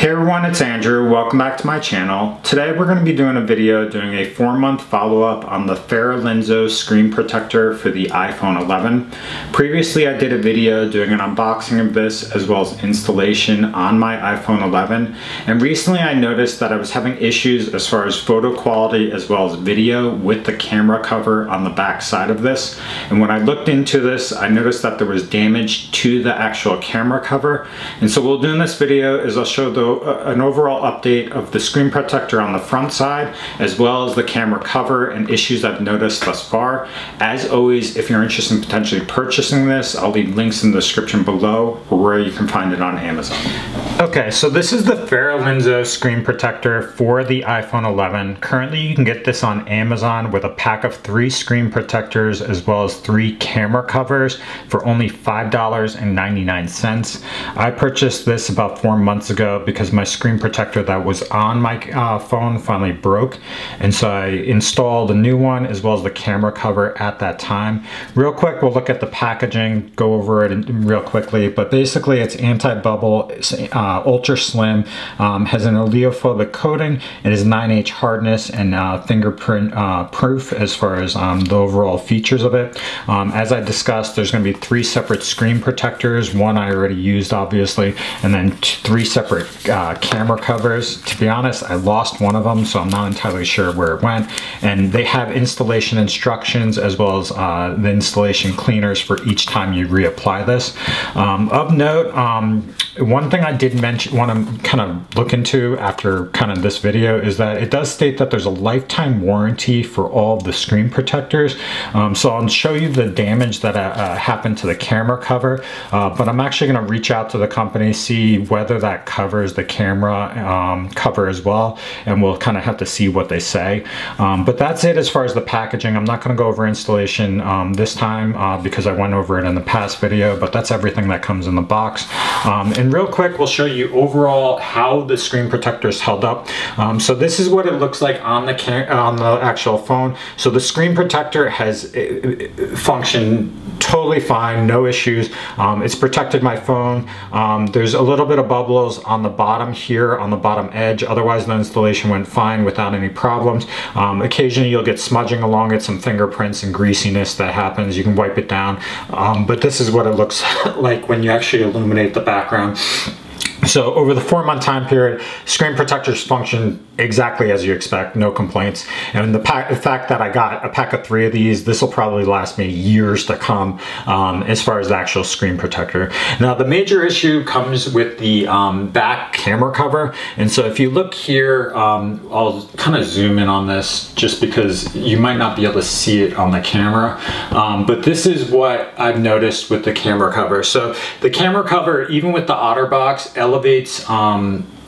Hey everyone, it's Andrew. Welcome back to my channel. Today we're going to be doing a video doing a 4-month follow-up on the Ferilinso Screen Protector for the iPhone 11. Previously I did a video doing an unboxing of this as well as installation on my iPhone 11, and recently I noticed that I was having issues as far as photo quality as well as video with the camera cover on the back side of this. And when I looked into this, I noticed that there was damage to the actual camera cover. And so what we'll do in this video is I'll show an overall update of the screen protector on the front side as well as the camera cover and issues I've noticed thus far. As always, if you're interested in potentially purchasing this, I'll leave links in the description below or where you can find it on Amazon. Okay, so this is the Ferilinso Screen Protector for the iPhone 11. Currently you can get this on Amazon with a pack of 3 screen protectors as well as 3 camera covers for only $5.99. I purchased this about 4 months ago because my screen protector that was on my phone finally broke, and so I installed a new one as well as the camera cover at that time. Real quick, we'll look at the packaging, go over it real quickly, but basically it's anti-bubble, it's ultra slim, has an oleophobic coating, it is 9H hardness and fingerprint proof as far as the overall features of it. As I discussed, there's going to be 3 separate screen protectors, one I already used obviously, and then 3 separate camera covers. To be honest, I lost one of them, so I'm not entirely sure where it went. And they have installation instructions as well as the installation cleaners for each time you reapply this. Of note, one thing I did want to kind of look into after kind of this video is that it does state that there's a lifetime warranty for all of the screen protectors. So I'll show you the damage that happened to the camera cover, but I'm actually going to reach out to the company, see whether that covers the camera cover as well, and we'll kind of have to see what they say. But that's it as far as the packaging. I'm not going to go over installation this time because I went over it in the past video, but that's everything that comes in the box. And real quick, we'll show you overall how the screen protector is held up. So this is what it looks like on the actual phone. So the screen protector has functioned totally fine, no issues. It's protected my phone. There's a little bit of bubbles on the bottom here, on the bottom edge. Otherwise the installation went fine without any problems. Occasionally you'll get smudging along it, some fingerprints and greasiness that happens. You can wipe it down, but this is what it looks like when you actually illuminate the background. So over the 4-month time period, screen protectors function exactly as you expect, no complaints. And the fact that I got a pack of 3 of these, this will probably last me years to come as far as the actual screen protector. Now the major issue comes with the back camera cover. And so if you look here, I'll kind of zoom in on this just because you might not be able to see it on the camera. But this is what I've noticed with the camera cover. So the camera cover, even with the OtterBox, elevates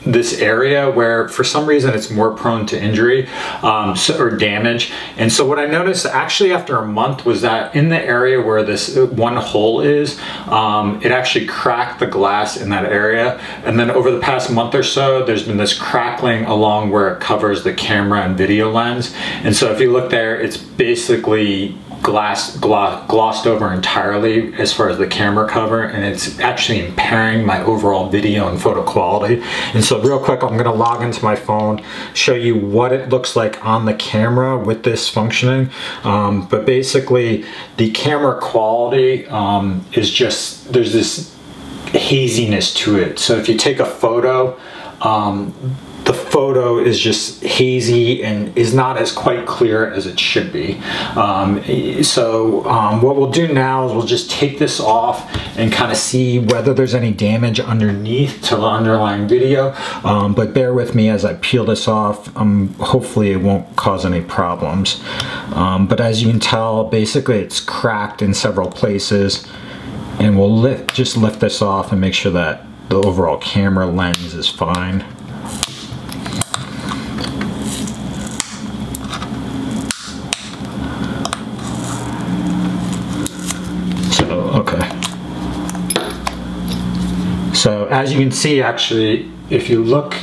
this area where for some reason it's more prone to injury or damage. And so what I noticed actually after a month was that in the area where this one hole is, it actually cracked the glass in that area. And then over the past month or so, there's been this crackling along where it covers the camera and video lens. And so if you look there, it's basically glossed over entirely as far as the camera cover, and it's actually impairing my overall video and photo quality. And so real quick, I'm going to log into my phone, show you what it looks like on the camera with this functioning. But basically the camera quality is just, there's this haziness to it. So if you take a photo, the photo is just hazy and is not as quite clear as it should be. What we'll do now is we'll just take this off and kind of see whether there's any damage underneath to the underlying video. But bear with me as I peel this off. Hopefully it won't cause any problems. But as you can tell, basically it's cracked in several places. And we'll just lift this off and make sure that the overall camera lens is fine. So as you can see, actually, if you look,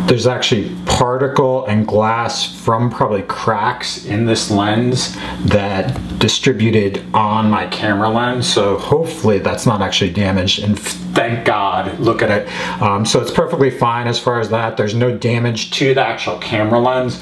there's actually particle and glass from probably cracks in this lens that distributed on my camera lens. So hopefully that's not actually damaged, and thank God God, look at it. So it's perfectly fine as far as that. There's no damage to the actual camera lens.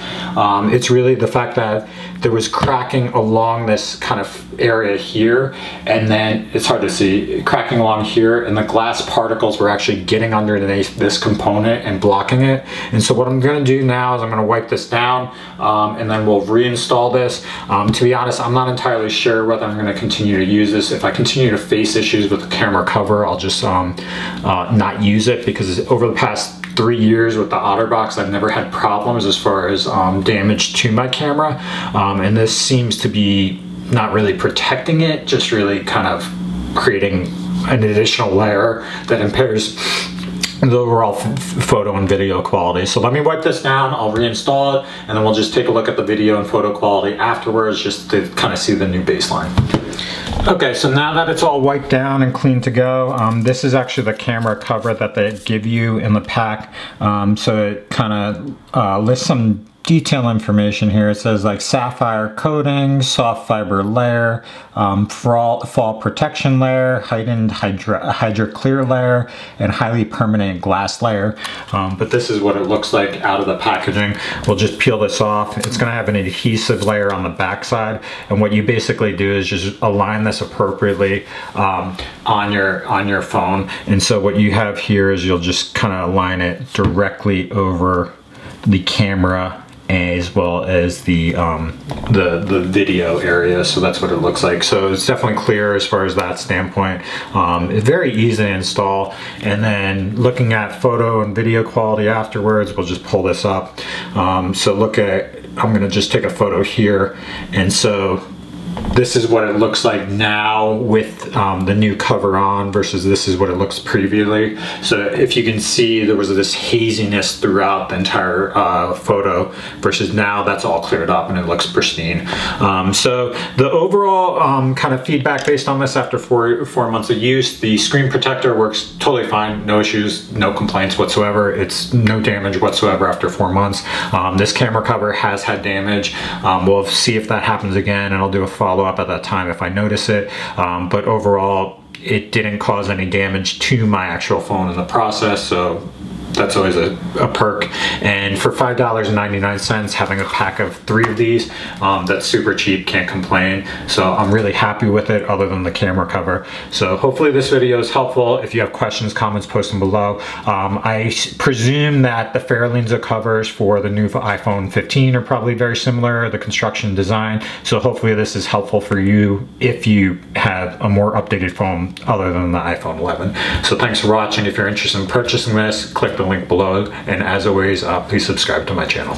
It's really the fact that there was cracking along this kind of area here, and then it's hard to see, cracking along here, and the glass particles were actually getting underneath this component and blocking it. And so what I'm going to do now is I'm going to wipe this down, and then we'll reinstall this. To be honest, I'm not entirely sure whether I'm going to continue to use this. If I continue to face issues with the camera cover, I'll just not use it, because over the past 3 years with the OtterBox, I've never had problems as far as damage to my camera, and this seems to be not really protecting it, just really kind of creating an additional layer that impairs the overall photo and video quality. So let me wipe this down, I'll reinstall it, and then we'll just take a look at the video and photo quality afterwards, just to kind of see the new baseline. Okay, so now that it's all wiped down and clean to go, this is actually the camera cover that they give you in the pack. So it kind of lists some detail information here. It says like sapphire coating, soft fiber layer, fall protection layer, heightened hydro clear layer, and highly permanent glass layer. But this is what it looks like out of the packaging. We'll just peel this off. It's going to have an adhesive layer on the back side, and what you basically do is just align this appropriately on your phone. And so what you have here is you'll just kind of align it directly over the camera, as well as the video area. So that's what it looks like. So it's definitely clear as far as that standpoint. It's very easy to install. And then looking at photo and video quality afterwards, we'll just pull this up. So look at, I'm gonna just take a photo here. And so this is what it looks like now with the new cover on versus this is what it looks previously. So if you can see, there was this haziness throughout the entire photo versus now that's all cleared up and it looks pristine. So the overall kind of feedback based on this after four months of use, the screen protector works totally fine, no issues, no complaints whatsoever. It's no damage whatsoever after 4 months. This camera cover has had damage. We'll see if that happens again, and I'll do a follow up at that time if I notice it, but overall it didn't cause any damage to my actual phone in the process, so that's always a perk. And for $5.99, having a pack of 3 of these, that's super cheap, can't complain. So I'm really happy with it, other than the camera cover. So hopefully this video is helpful. If you have questions, comments, post them below. I presume that the Ferilinso covers for the new iPhone 15 are probably very similar, the construction design. So hopefully this is helpful for you if you have a more updated phone other than the iPhone 11. So thanks for watching. If you're interested in purchasing this, click the link below, and as always, please subscribe to my channel.